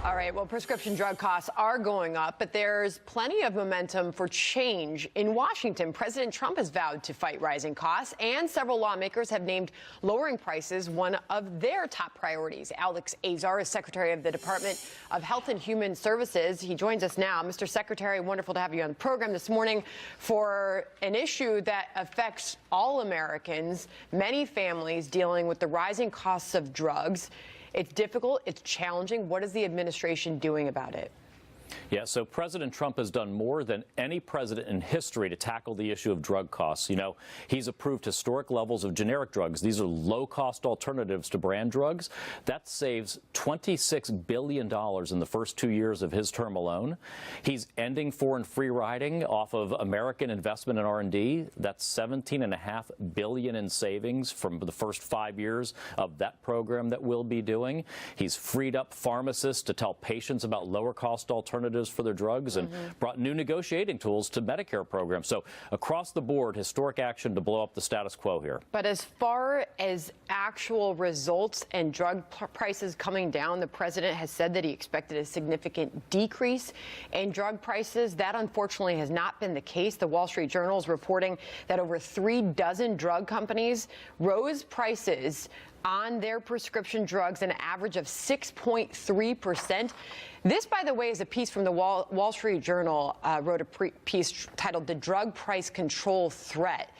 All right, well, prescription drug costs are going up, but there's plenty of momentum for change in Washington. President Trump has vowed to fight rising costs, and several lawmakers have named lowering prices one of their top priorities. Alex Azar is Secretary of the Department of Health and Human Services. He joins us now. Mr. Secretary, wonderful to have you on the program this morning for an issue that affects all Americans, many families dealing with the rising costs of drugs. It's difficult. It's challenging. What is the administration doing about it? Yeah, so President Trump has done more than any president in history to tackle the issue of drug costs. You know, he's approved historic levels of generic drugs. These are low-cost alternatives to brand drugs. That saves $26 billion in the first 2 years of his term alone. He's ending foreign free riding off of American investment in R&D. That's $17.5 billion in savings from the first 5 years of that program that we'll be doing. He's freed up pharmacists to tell patients about lower-cost alternatives for their drugs and brought new negotiating tools to Medicare programs. So across the board, historic action to blow up the status quo here. But as far as actual results and drug prices coming down, the president has said that he expected a significant decrease in drug prices. That unfortunately has not been the case. The Wall Street Journal is reporting that over 3 dozen drug companies rose prices on their prescription drugs an average of 6.3%. This, by the way, is a piece from the Wall Street Journal, wrote a piece titled "The Drug Price Control Threat."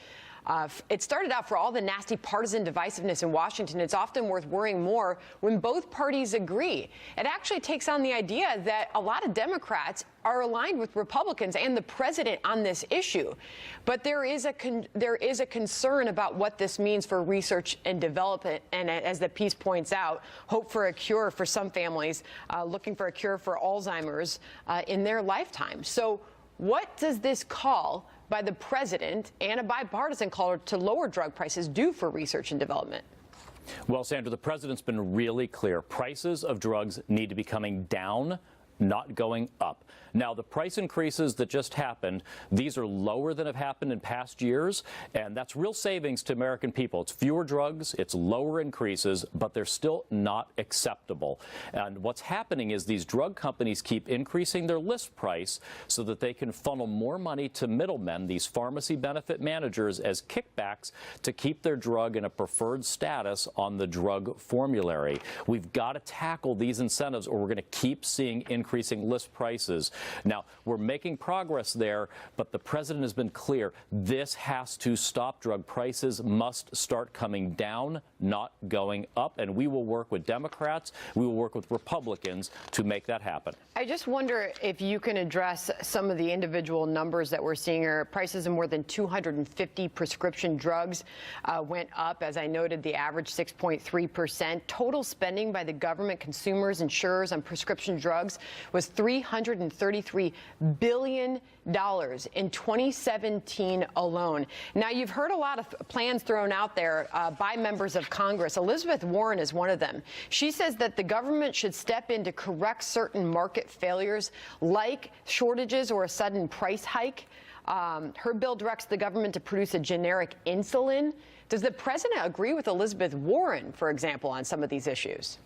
It started out for all the nasty partisan divisiveness in Washington. It's often worth worrying more when both parties agree. It actually takes on the idea that a lot of Democrats are aligned with Republicans and the president on this issue. But there is a concern about what this means for research and development. And as the piece points out, hope for a cure for some families looking for a cure for Alzheimer's in their lifetime. So what does this call by the president and a bipartisan call to lower drug prices do for research and development? Well, Sandra, the president's been really clear. Prices of drugs need to be coming down, not going up. Now, the price increases that just happened, these are lower than have happened in past years, and that's real savings to American people. It's fewer drugs, it's lower increases, but they're still not acceptable. And what's happening is these drug companies keep increasing their list price so that they can funnel more money to middlemen, these pharmacy benefit managers, as kickbacks to keep their drug in a preferred status on the drug formulary. We've got to tackle these incentives, or we're going to keep seeing increasing list prices. Now, we're making progress there, but the president has been clear. This has to stop. Drug prices must start coming down, not going up. And we will work with Democrats. We will work with Republicans to make that happen. I just wonder if you can address some of the individual numbers that we're seeing here. Prices of more than 250 prescription drugs went up. As I noted, the average 6.3%. Total spending by the government, consumers, insurers on prescription drugs was $333 billion in 2017 alone. Now, you've heard a lot of plans thrown out there by members of Congress. Elizabeth Warren is one of them. She says that the government should step in to correct certain market failures like shortages or a sudden price hike. Her bill directs the government to produce a generic insulin. Does the president agree with Elizabeth Warren, for example, on some of these issues?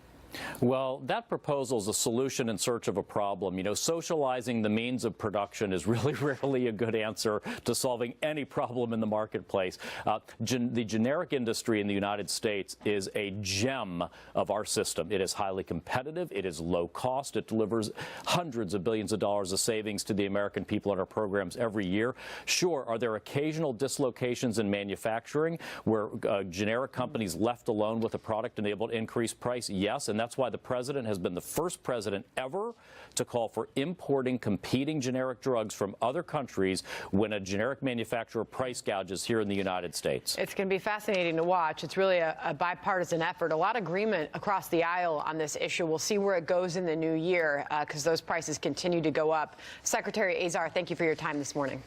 Well, that proposal is a solution in search of a problem. You know, socializing the means of production is really rarely a good answer to solving any problem in the marketplace. The generic industry in the United States is a gem of our system. It is highly competitive. It is low cost. It delivers hundreds of billions of dollars of savings to the American people in our programs every year. Sure, are there occasional dislocations in manufacturing where generic companies left alone with a product and able to increase price? Yes, and that's why the president has been the first president ever to call for importing competing generic drugs from other countries when a generic manufacturer price gouges here in the United States. It's going to be fascinating to watch. It's really a bipartisan effort. A lot of agreement across the aisle on this issue. We'll see where it goes in the new year because those prices continue to go up. Secretary Azar, thank you for your time this morning.